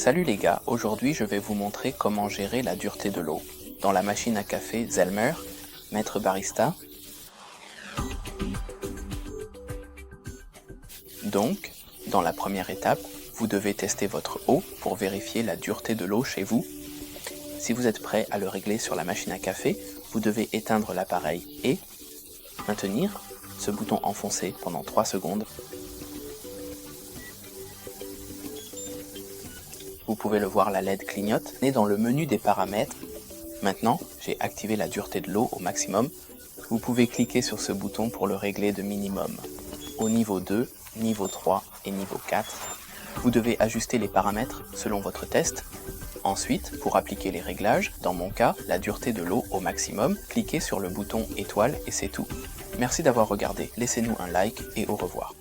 Salut les gars, aujourd'hui je vais vous montrer comment gérer la dureté de l'eau dans la machine à café Zelmer, Maître Barista. Donc, dans la première étape, vous devez tester votre eau pour vérifier la dureté de l'eau chez vous. Si vous êtes prêt à le régler sur la machine à café, vous devez éteindre l'appareil et maintenir ce bouton enfoncé pendant 3 secondes. Vous pouvez le voir, la LED clignote. Et dans le menu des paramètres, maintenant j'ai activé la dureté de l'eau au maximum. Vous pouvez cliquer sur ce bouton pour le régler de minimum. Au niveau 2, niveau 3 et niveau 4, vous devez ajuster les paramètres selon votre test. Ensuite, pour appliquer les réglages, dans mon cas, la dureté de l'eau au maximum, cliquez sur le bouton étoile et c'est tout. Merci d'avoir regardé, laissez-nous un like et au revoir.